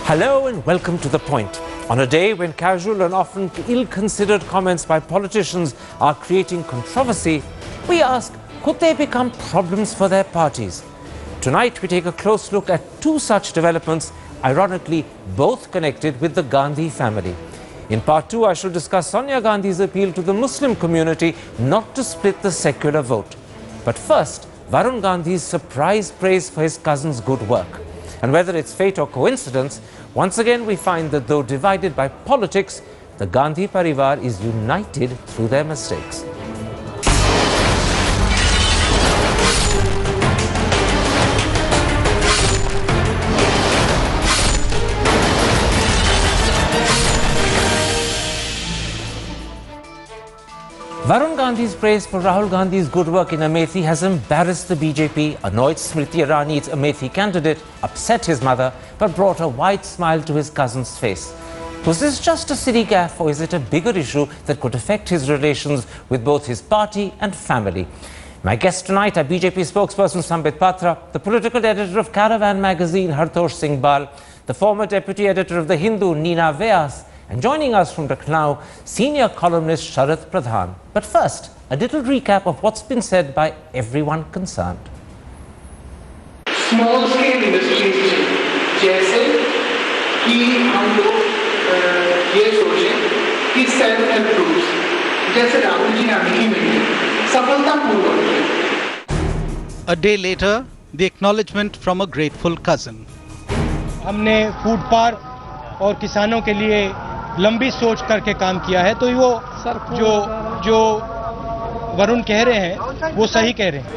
Hello and welcome to The Point. On a day when casual and often ill-considered comments by politicians are creating controversy, we ask, could they become problems for their parties? Tonight, we take a close look at two such developments, ironically both connected with the Gandhi family. In part 2, I shall discuss Sonia Gandhi's appeal to the Muslim community not to split the secular vote. But first, Varun Gandhi's surprise praise for his cousin's good work. And whether it's fate or coincidence, once again we find that though divided by politics, the Gandhi Parivar is united through their mistakes. Varun Gandhi's praise for Rahul Gandhi's good work in Amethi has embarrassed the BJP, annoyed Smriti Irani, its Amethi candidate, upset his mother, but brought a wide smile to his cousin's face. Was this just a silly gaffe, or is it a bigger issue that could affect his relations with both his party and family? My guests tonight are BJP spokesperson Sambit Patra, the political editor of Caravan magazine Hartosh Singh Bal, the former deputy editor of The Hindu Neena Vyas, and joining us from Lucknow, senior columnist Sharath Pradhan. But first, a little recap of what's been said by everyone concerned. Small scale industries जैसे कि हम लोग ये सोचें कि self help groups जैसे राहुल जी ने अमेठी में सफलतापूर्वक A day later, the acknowledgement from a grateful cousin. हमने फूड पार्क और किसानों के लिए लंबी सोच करके काम किया है, तो वो जो वरुण कह रहे हैं वो सही कह रहे हैं.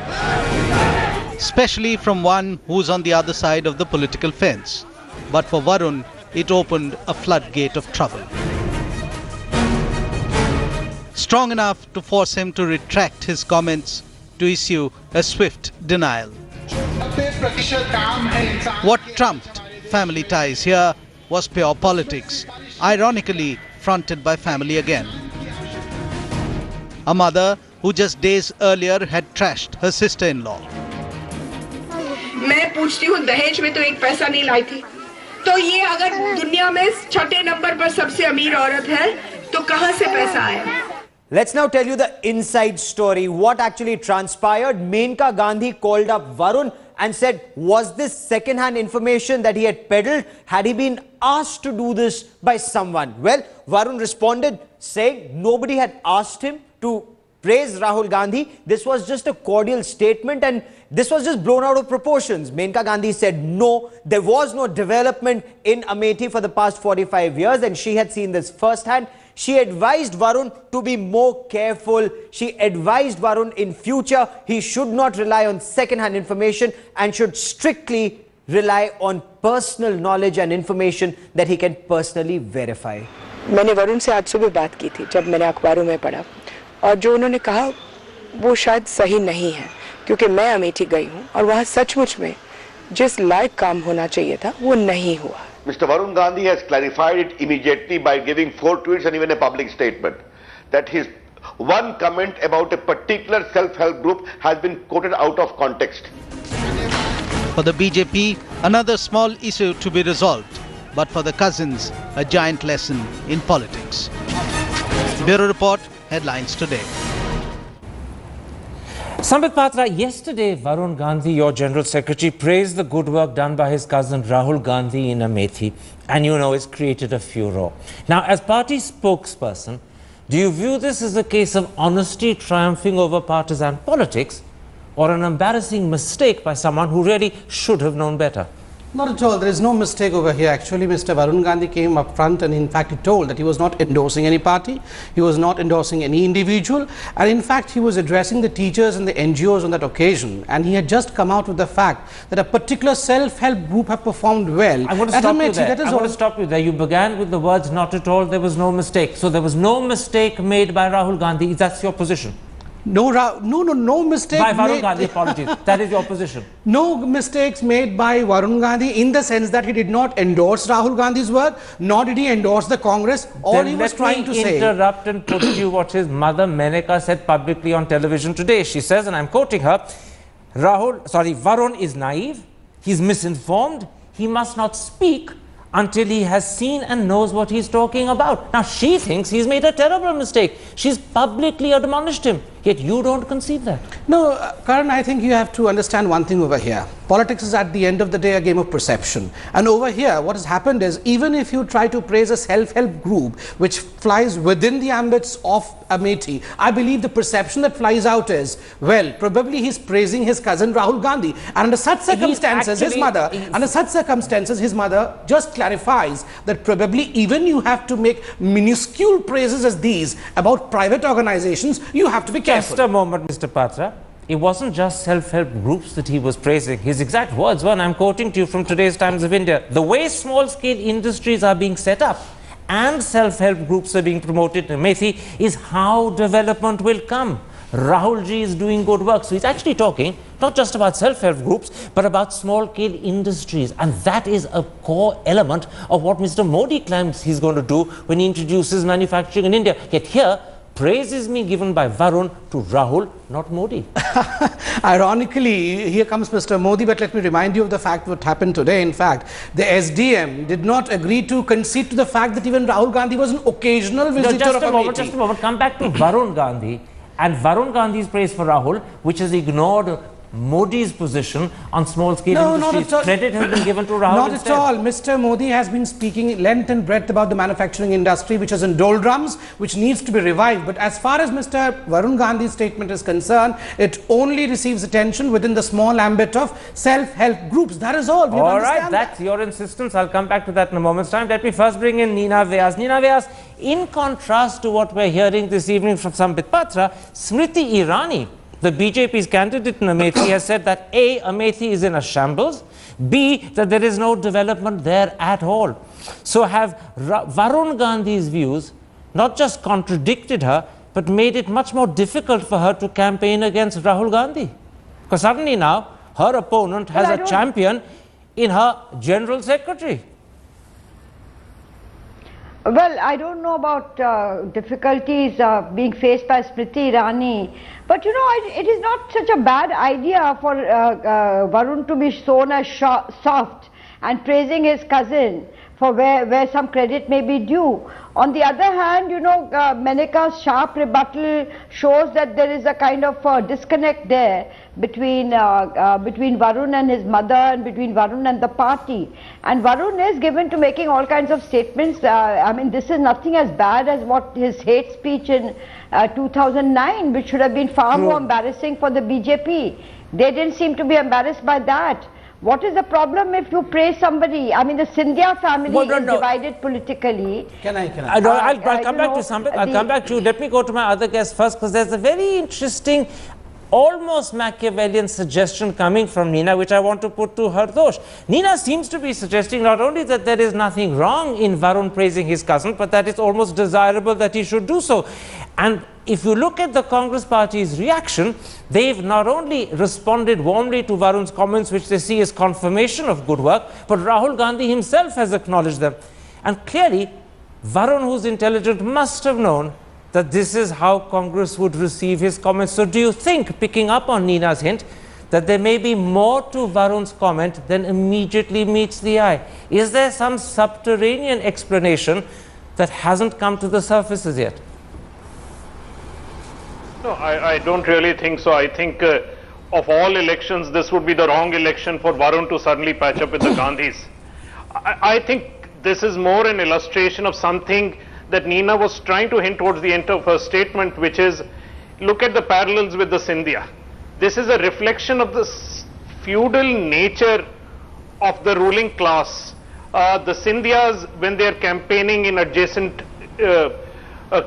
Especially from one who's on the other side of the political fence. But for Varun, it opened a floodgate of trouble. Strong enough to force him to retract his comments, to issue a swift denial. What trumped family ties here was pure politics, ironically fronted by family again. A mother who just days earlier had trashed her sister-in-law. मैं पूछती हूँ दहेज में तो एक पैसा नहीं लाई थी, तो ये अगर दुनिया में छठे नंबर पर सबसे अमीर औरत है तो कहाँ से पैसा आया? Let's now tell you the inside story. What actually transpired? Menka Gandhi called up Varun and said, was this second-hand information that he had peddled? Had he been asked to do this by someone? Well, Varun responded saying nobody had asked him to praise Rahul Gandhi. This was just a cordial statement and this was just blown out of proportions. Menka Gandhi said no, there was no development in Amethi for the past 45 years and she had seen this firsthand. She advised Varun to be more careful. She advised Varun in future he should not rely on second-hand information and should strictly rely on personal knowledge and information that he can personally verify. मैंने वरुण से आज सुबह बात की थी जब मैंने अखबारों में पढ़ा और जो उन्होंने कहा वो शायद सही नहीं है क्योंकि मैं अमेठी गई हूँ और वहाँ सचमुच में जिस लायक काम होना चाहिए था वो नहीं हुआ. Mr. Varun Gandhi has clarified it immediately by giving 4 tweets and even a public statement that his one comment about a particular self-help group has been quoted out of context. For the BJP, another small issue to be resolved, but for the cousins, a giant lesson in politics. Bureau Report, headlines today. Sambit Patra, yesterday Varun Gandhi, your General Secretary, praised the good work done by his cousin Rahul Gandhi in Amethi, and you know it's created a furor. Now, as party spokesperson, do you view this as a case of honesty triumphing over partisan politics, or an embarrassing mistake by someone who really should have known better? Not at all. There is no mistake over here. Actually, Mr. Varun Gandhi came up front and in fact he told that he was not endorsing any party, he was not endorsing any individual, and in fact he was addressing the teachers and the NGOs on that occasion, and he had just come out with the fact that a particular self-help group have performed well. I'm going to stop you there. I'm going to stop you there. You began with the words not at all, there was no mistake. So there was no mistake made by Rahul Gandhi. That's your position? No mistake by Varun Gandhi, apologies. That is your position. No mistakes made by Varun Gandhi in the sense that he did not endorse Rahul Gandhi's work, nor did he endorse the Congress. All he was trying to say. Let me interrupt and put to you what his mother Menka said publicly on television today. She says, and I'm quoting her, Varun is naive, he's misinformed, he must not speak until he has seen and knows what he's talking about. Now, she thinks he's made a terrible mistake. She's publicly admonished him, yet you don't concede that. No, Karan, I think you have to understand one thing over here. Politics is at the end of the day a game of perception. And over here, what has happened is, even if you try to praise a self-help group which flies within the ambits of Amethi, I believe the perception that flies out is, well, probably he's praising his cousin Rahul Gandhi. And under such circumstances, his mother just clarifies that probably even you have to make minuscule praises as these about private organizations, you have to be careful. Just a moment, Mr. Patra. It wasn't just self-help groups that he was praising. His exact words were, and I'm quoting to you from today's Times of India, the way small-scale industries are being set up and self-help groups are being promoted in Amethi is how development will come. Rahulji is doing good work. So he's actually talking not just about self-help groups, but about small-scale industries. And that is a core element of what Mr. Modi claims he's going to do when he introduces manufacturing in India. Yet here, praise is being given by Varun to Rahul, not Modi. Ironically, here comes Mr. Modi, but let me remind you of the fact what happened today. In fact, the SDM did not agree to concede to the fact that even Rahul Gandhi was an occasional visitor of Amethi. Just a moment, come back to Varun Gandhi and Varun Gandhi's praise for Rahul, which has ignored Modi's position on small-scale industries. Not at all. Credit has been given to Rahul Not instead. at all. Mr. Modi has been speaking length and breadth about the manufacturing industry, which is in doldrums, which needs to be revived. But as far as Mr. Varun Gandhi's statement is concerned, it only receives attention within the small ambit of self-help groups. That is all. All right, that's your insistence. I'll come back to that in a moment's time. Let me first bring in Neena Vyas. Neena Vyas, in contrast to what we're hearing this evening from Sambit Patra, Smriti Irani, the BJP's candidate in Amethi, has said that A, Amethi is in a shambles, B, that there is no development there at all. So have Varun Gandhi's views not just contradicted her, but made it much more difficult for her to campaign against Rahul Gandhi. Because suddenly now, her opponent has a champion in her General Secretary. Well, I don't know about difficulties being faced by Smriti Irani, but you know, it is not such a bad idea for Varun to be shown as soft and praising his cousin for where some credit may be due. On the other hand, you know, Menika's sharp rebuttal shows that there is a kind of disconnect there between Varun and his mother and between Varun and the party. And Varun is given to making all kinds of statements. I mean, this is nothing as bad as what his hate speech in 2009, which should have been far more embarrassing for the BJP. They didn't seem to be embarrassed by that. What is the problem if you praise somebody? I mean, the Scindia family is divided politically. I'll come back to something. I'll come back to you. Let me go to my other guest first, because there's a very interesting, almost Machiavellian suggestion coming from Neena, which I want to put to her dosh. Neena seems to be suggesting not only that there is nothing wrong in Varun praising his cousin, but that it's almost desirable that he should do so. And if you look at the Congress party's reaction, they've not only responded warmly to Varun's comments, which they see as confirmation of good work, but Rahul Gandhi himself has acknowledged them. And clearly, Varun, who's intelligent, must have known that this is how Congress would receive his comments. So do you think, picking up on Neena's hint, that there may be more to Varun's comment than immediately meets the eye? Is there some subterranean explanation that hasn't come to the surface as yet? No, I don't really think so. I think of all elections, this would be the wrong election for Varun to suddenly patch up with the Gandhis. I think this is more an illustration of something that Neena was trying to hint towards the end of her statement, which is, look at the parallels with the Scindia. This is a reflection of the feudal nature of the ruling class. The Scindias, when they are campaigning in adjacent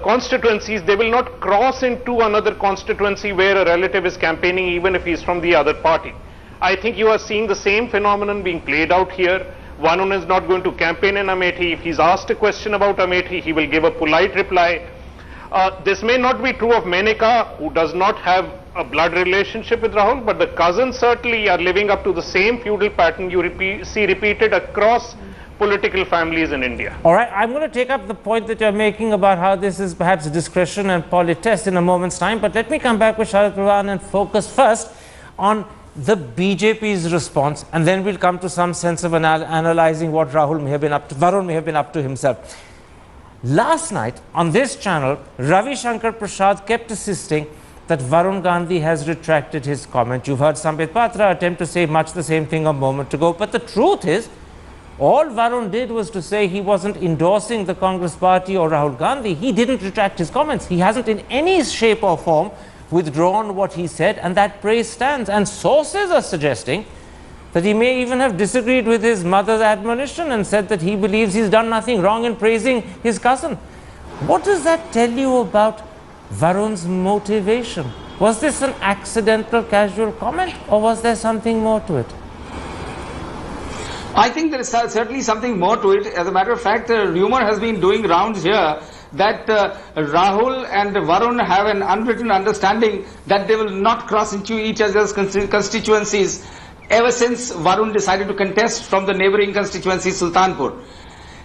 constituencies, they will not cross into another constituency where a relative is campaigning, even if he is from the other party. I think you are seeing the same phenomenon being played out here. Varun is not going to campaign in Amethi. If he's asked a question about Amethi, he will give a polite reply. This may not be true of Menika, who does not have a blood relationship with Rahul, but the cousins certainly are living up to the same feudal pattern you see repeated across political families in India. All right, I'm going to take up the point that you're making about how this is perhaps discretion and politesse in a moment's time, but let me come back with Sharad Pradhan and focus first on the BJP's response, and then we'll come to some sense of analyzing what Rahul may have been up to, Varun may have been up to himself. Last night on this channel, Ravi Shankar Prasad kept insisting that Varun Gandhi has retracted his comment. You've heard Sambit Patra attempt to say much the same thing a moment ago, but the truth is, all Varun did was to say he wasn't endorsing the Congress party or Rahul Gandhi. He didn't retract his comments. He hasn't in any shape or form withdrawn what he said, and that praise stands. And sources are suggesting that he may even have disagreed with his mother's admonition and said that he believes he's done nothing wrong in praising his cousin. What does that tell you about Varun's motivation? Was this an accidental, casual comment, or was there something more to it? I think there is certainly something more to it. As a matter of fact, the rumor has been doing rounds here that Rahul and Varun have an unwritten understanding that they will not cross into each other's constituencies ever since Varun decided to contest from the neighboring constituency Sultanpur.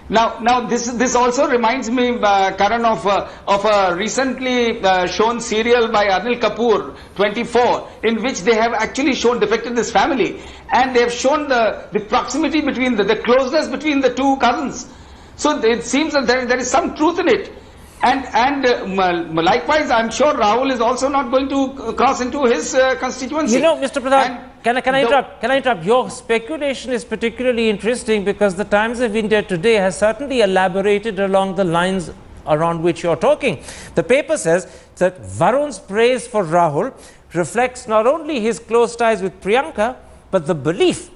Now this also reminds me, Karan, of a recently shown serial by Anil Kapoor, 24, in which they have actually depicted this family, and they have shown the proximity between the closeness between the two cousins. So it seems that there is some truth in it. And likewise, I'm sure Rahul is also not going to cross into his constituency. You know, Mr. Pradhan, can I interrupt? Can I interrupt? Your speculation is particularly interesting because the Times of India today has certainly elaborated along the lines around which you're talking. The paper says that Varun's praise for Rahul reflects not only his close ties with Priyanka, but the belief,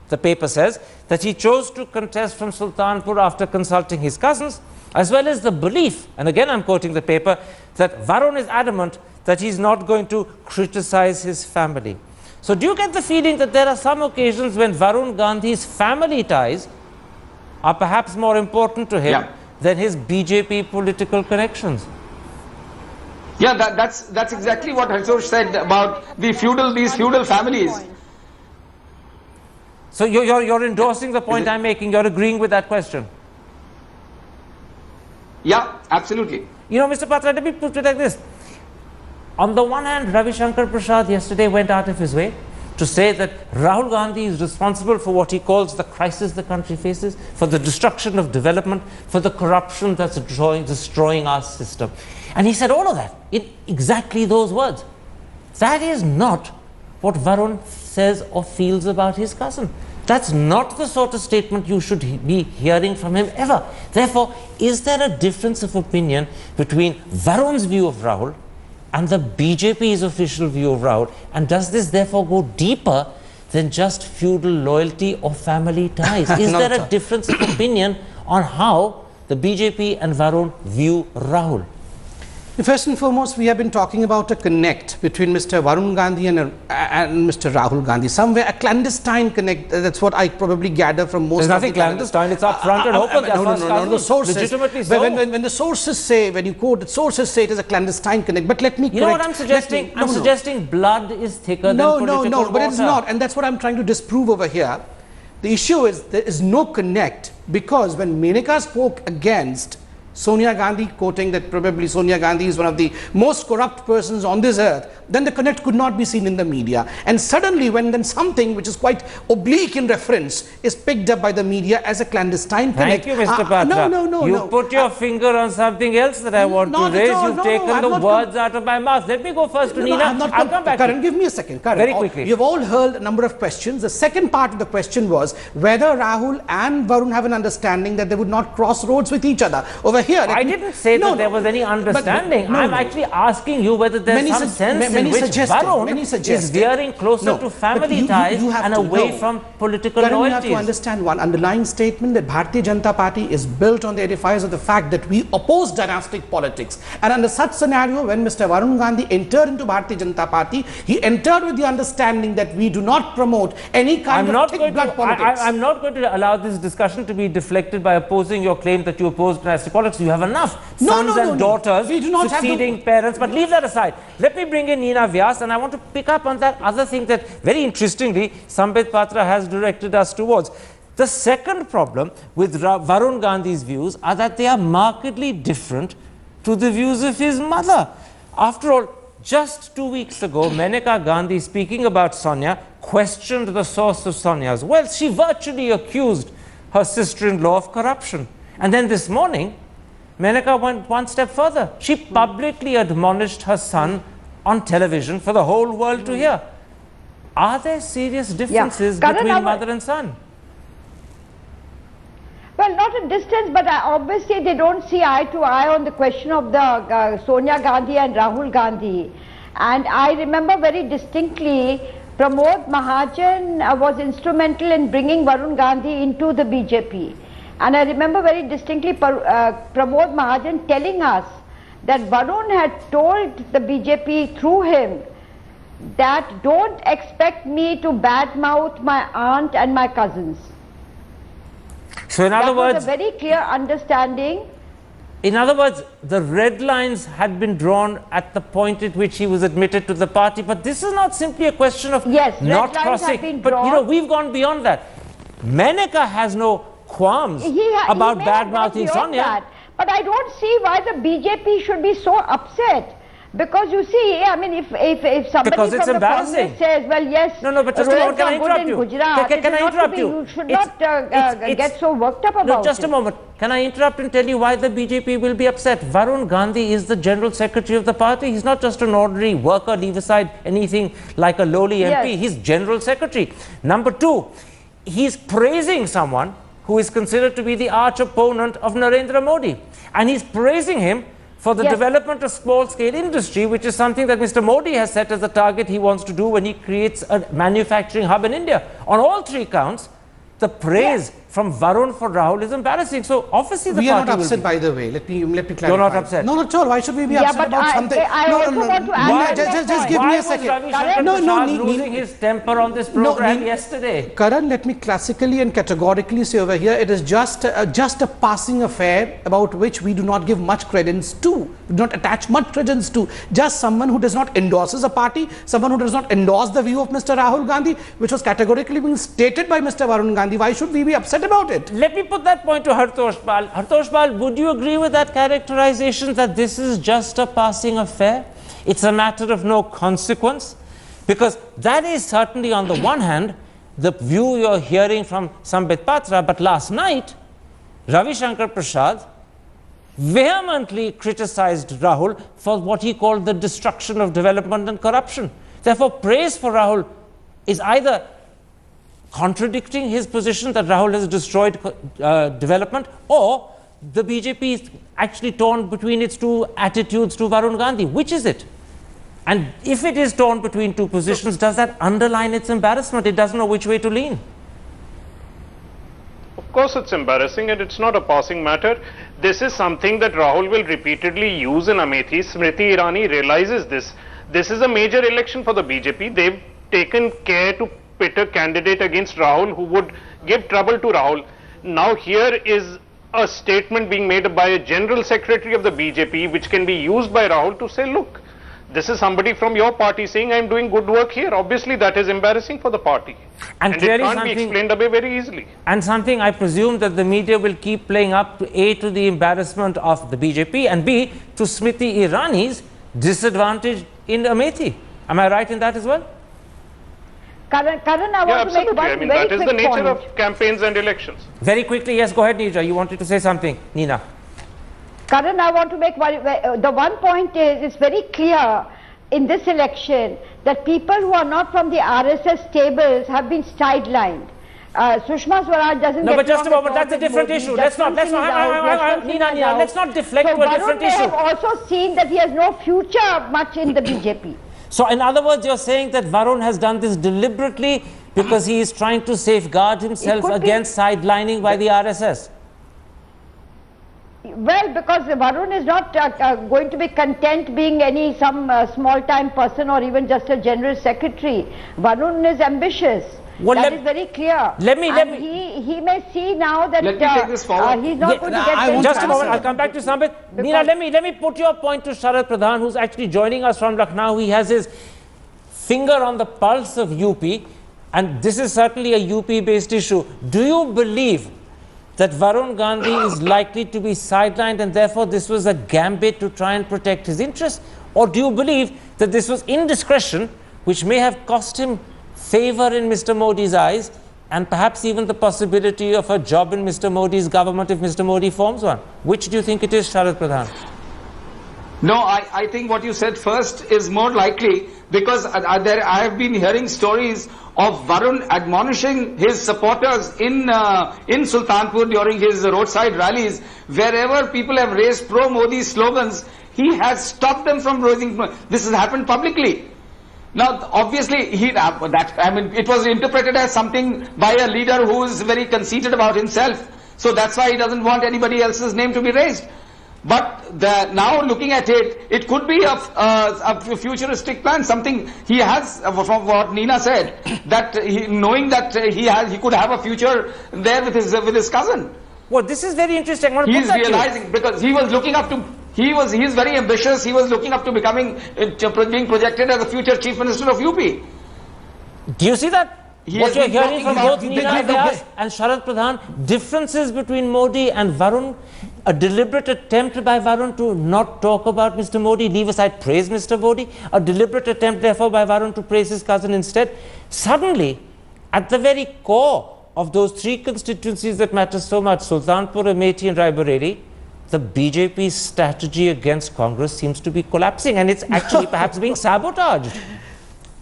the paper says, that he chose to contest from Sultanpur after consulting his cousins, as well as the belief, and again I'm quoting the paper, that Varun is adamant that he's not going to criticize his family. So do you get the feeling that there are some occasions when Varun Gandhi's family ties are perhaps more important to him than his BJP political connections? Yeah, that's exactly what Harshorsh said about these feudal families. So you're endorsing the point I'm making, you're agreeing with that question? Yeah, absolutely. You know, Mr. Patra, let me put it like this. On the one hand, Ravi Shankar Prasad yesterday went out of his way to say that Rahul Gandhi is responsible for what he calls the crisis the country faces, for the destruction of development, for the corruption that's destroying our system. And he said all of that in exactly those words. That is not what Varun says or feels about his cousin. That's not the sort of statement you should be hearing from him ever. Therefore, is there a difference of opinion between Varun's view of Rahul and the BJP's official view of Rahul? And does this therefore go deeper than just feudal loyalty or family ties? Is there a difference of opinion on how the BJP and Varun view Rahul? First and foremost, we have been talking about a connect between Mr. Varun Gandhi and Mr. Rahul Gandhi. Somewhere a clandestine connect. That's what I probably gather from most. There's nothing clandestine. It's up front and open. No. The sources. Legitimately so. When the sources say, when you quote, the sources say it is a clandestine connect. But let me. You know what I'm suggesting? I'm suggesting blood is thicker than political water. But it's not, and that's what I'm trying to disprove over here. The issue is there is no connect because when Menaka spoke against Sonia Gandhi, quoting that probably Sonia Gandhi is one of the most corrupt persons on this earth, then the connect could not be seen in the media. And suddenly when then something which is quite oblique in reference is picked up by the media as a clandestine connect. Thank you, Mr. Patra. You put your finger on something else that I want to raise. You've taken the words out of my mouth. Let me go first to Nina. I'll come back. Karan, give me a second. Karan, very quickly. You've all heard a number of questions. The second part of the question was whether Rahul and Varun have an understanding that they would not cross roads with each other. Over here, I didn't say that there was any understanding. I'm actually asking you whether there's some sense in which Varun is veering closer to family ties and away from political loyalties. You have to understand one underlying statement that Bharatiya Janata Party is built on the edifice of the fact that we oppose dynastic politics. And under such scenario, when Mr. Varun Gandhi entered into Bharatiya Janata Party, he entered with the understanding that we do not promote any kind of thick blood politics. I'm not going to allow this discussion to be deflected by opposing your claim that you oppose dynastic politics. You have enough sons and daughters succeeding parents, but leave that aside. Let me bring in Nina Vyas, and I want to pick up on that other thing that very interestingly Sambit Patra has directed us towards. The second problem with Varun Gandhi's views are that they are markedly different to the views of his mother. After all, just 2 weeks ago, Menaka Gandhi, speaking about Sonia, questioned the source of Sonia's wealth. She virtually accused her sister-in-law of corruption. And then this morning, Menaka went one step further. She publicly admonished her son on television for the whole world to hear. Are there serious differences between mother and son? Well, not a distance, but obviously they don't see eye to eye on the question of the Sonia Gandhi and Rahul Gandhi. And I remember very distinctly, Pramod Mahajan was instrumental in bringing Varun Gandhi into the BJP. And I remember very distinctly Pramod Mahajan telling us that Varun had told the BJP through him that don't expect me to badmouth my aunt and my cousins. So in other words, that was a very clear understanding. In other words, the red lines had been drawn at the point at which he was admitted to the party. But this is not simply a question of not crossing. But you know, we've gone beyond that. Menaka has no qualms about bad-mouthing Sonia. But I don't see why the BJP should be so upset. Because you see, I mean, if somebody from the Congress says, well, yes, but just a moment, can I interrupt you? Can I interrupt you? You should not get so worked up about it. Just a moment. Can I interrupt and tell you why the BJP will be upset? Varun Gandhi is the General Secretary of the party. He's not just an ordinary worker, leave aside anything like a lowly MP. He's General Secretary. Number two, he's praising someone who is considered to be the arch opponent of Narendra Modi. And he's praising him for the development of small-scale industry, which is something that Mr. Modi has set as a target he wants to do when he creates a manufacturing hub in India. On all three counts, the praise from Varun for Rahul is embarrassing. So obviously the party will be... We are not upset, by the way. Let me clarify. You're not upset? No, not at all. Why should we be upset about something? Just give me a second. Losing his temper on this program yesterday. Karan, let me classically and categorically say over here, it is just a passing affair about which we do not give much credence to, do not attach much credence to. Just someone who does not endorse a party, someone who does not endorse the view of Mr. Rahul Gandhi, which was categorically being stated by Mr. Varun Gandhi. Why should we be upset about it? Let me put that point to Hartosh Pal. Hartosh Pal, would you agree with that characterization that this is just a passing affair? It's a matter of no consequence? Because that is certainly on the one hand the view you're hearing from Sambit Patra, but last night Ravi Shankar Prasad vehemently criticized Rahul for what he called the destruction of development and corruption. Therefore, praise for Rahul is either contradicting his position that Rahul has destroyed development, or the BJP is actually torn between its two attitudes to Varun Gandhi. Which is it? And if it is torn between two positions, does that underline its embarrassment? It doesn't know which way to lean. Of course it's embarrassing, and it's not a passing matter. This is something that Rahul will repeatedly use in Amethi. Smriti Irani realizes this. This is a major election for the BJP. They've taken care to pit a candidate against Rahul who would give trouble to Rahul. Now here is a statement being made by a General Secretary of the BJP which can be used by Rahul to say, look, this is somebody from your party saying I'm doing good work here. Obviously that is embarrassing for the party. And it can't be explained away very easily. And something I presume that the media will keep playing up to A, to the embarrassment of the BJP, and B, to Smriti Irani's disadvantage in Amethi. Am I right in that as well? Karan, I want to make one very quick point. That is the nature of campaigns and elections. Very quickly, yes, go ahead, Neerja. You wanted to say something, Nina. Karan, I want to make the one point is, it's very clear in this election that people who are not from the RSS tables have been sidelined. Sushma Swaraj doesn't No, but just a moment, that's a different issue. Let's not Nina, let's not deflect to a different issue. So Varun may have also seen that he has no future much in the BJP. So in other words, you're saying that Varun has done this deliberately because he is trying to safeguard himself against sidelining by the RSS? Well, because Varun is not going to be content being some small-time person or even just a general secretary. Varun is ambitious. Well, that is very clear. He may see now that let me take this forward. He's not going to get just a moment, I'll come back to Sambit. Nina, let me put your point to Sharad Pradhan, who's actually joining us from Lucknow. He has his finger on the pulse of UP, and this is certainly a UP-based issue. Do you believe that Varun Gandhi is likely to be sidelined and therefore this was a gambit to try and protect his interests? Or do you believe that this was indiscretion which may have cost him favor in Mr. Modi's eyes, and perhaps even the possibility of a job in Mr. Modi's government if Mr. Modi forms one? Which do you think it is, Sharad Pradhan? No, I think what you said first is more likely, because I have been hearing stories of Varun admonishing his supporters in Sultanpur during his roadside rallies. Wherever people have raised pro-Modi slogans, he has stopped them from raising. This has happened publicly. Now, obviously, it was interpreted as something by a leader who is very conceited about himself. So that's why he doesn't want anybody else's name to be raised. But now looking at it, it could be a futuristic plan, something he has, from what Nina said, that knowing that he could have a future there with his cousin. Well, this is very interesting. He's realizing, because he was looking up to, he's very ambitious, he was looking up to being projected as the future Chief Minister of UP. Do you see that? What you're hearing from both Nina Vyas and Sharad Pradhan, differences between Modi and Varun, a deliberate attempt by Varun to not talk about Mr. Modi, leave aside praise Mr. Modi, a deliberate attempt therefore by Varun to praise his cousin instead. Suddenly, at the very core of those three constituencies that matter so much, Sultanpur, Amethi and Raebareli, the BJP strategy against Congress seems to be collapsing, and it's actually perhaps being sabotaged.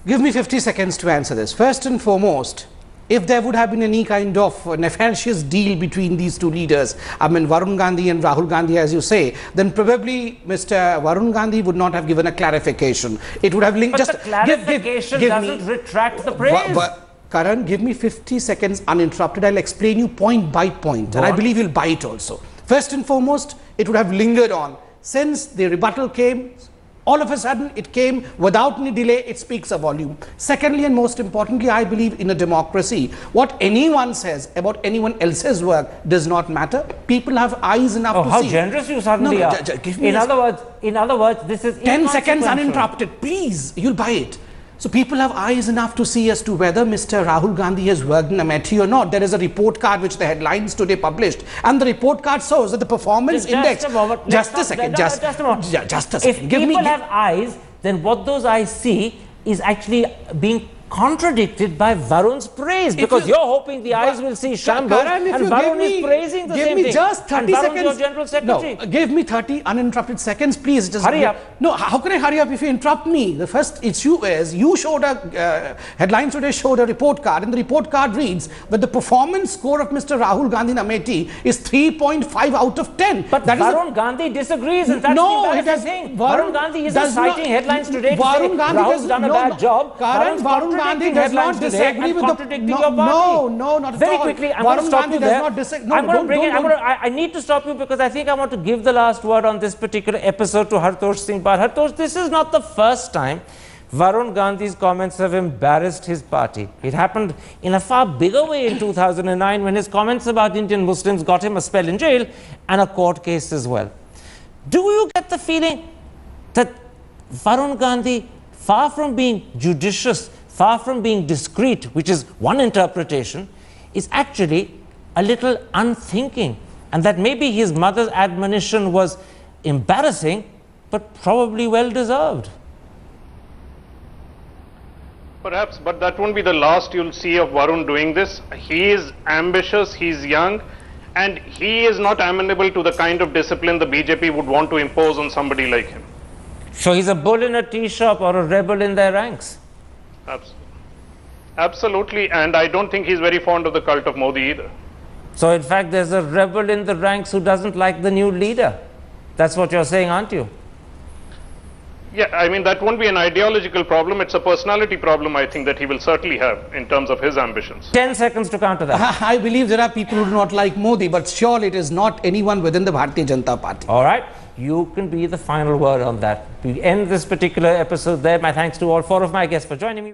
Give me 50 seconds to answer this. First and foremost, if there would have been any kind of nefarious deal between these two leaders, I mean Varun Gandhi and Rahul Gandhi, as you say, then probably Mr. Varun Gandhi would not have given a clarification. It would have linked. But just the clarification doesn't retract the praise. Karan, give me 50 seconds uninterrupted. I'll explain you point by point, and I believe you'll buy it also. First and foremost, it would have lingered on. Since the rebuttal came, all of a sudden it came without any delay. It speaks a volume. Secondly, and most importantly, I believe in a democracy, what anyone says about anyone else's work does not matter. People have eyes enough to see. How generous you suddenly are. In other words, this is 10 seconds uninterrupted. Please, you'll buy it. So people have eyes enough to see as to whether Mr. Rahul Gandhi has worked in Amethi or not. There is a report card which the headlines today published, and the report card shows that the performance index. Just a second. If people have eyes, then what those eyes see is actually being contradicted by Varun's praise, because you're hoping the eyes will see shambles, and Varun is praising the same thing. Give me just 30 seconds. Your General Secretary. No, give me 30 uninterrupted seconds, please. Just hurry up. No, how can I hurry up if you interrupt me? The first issue is, you showed a, headlines today showed a report card, and the report card reads that the performance score of Mr. Rahul Gandhi in Amethi is 3.5 out of 10. But Varun Gandhi disagrees, and that's the embarrassing thing. Varun Gandhi isn't citing headlines today to say Rahul's done a bad job. Varun Gandhi does not disagree with contradicting your party. No, not at all. Very quickly, I'm going to stop you there. I'm going to bring it. I need to stop you because I think I want to give the last word on this particular episode to Hartosh Singh Bar. Hartosh, this is not the first time Varun Gandhi's comments have embarrassed his party. It happened in a far bigger way in 2009 when his comments about Indian Muslims got him a spell in jail and a court case as well. Do you get the feeling that Varun Gandhi, far from being judicious, far from being discreet, which is one interpretation, is actually a little unthinking, and that maybe his mother's admonition was embarrassing, but probably well deserved? Perhaps, but that won't be the last you'll see of Varun doing this. He is ambitious, he's young, and he is not amenable to the kind of discipline the BJP would want to impose on somebody like him. So he's a bull in a tea shop or a rebel in their ranks? Absolutely, and I don't think he's very fond of the cult of Modi either. So in fact, there's a rebel in the ranks who doesn't like the new leader. That's what you're saying, aren't you? Yeah, I mean, that won't be an ideological problem. It's a personality problem, I think, that he will certainly have in terms of his ambitions. 10 seconds to counter that. I believe there are people who do not like Modi, but surely it is not anyone within the Bharatiya Janata Party. All right. You can be the final word on that. We end this particular episode there. My thanks to all four of my guests for joining me.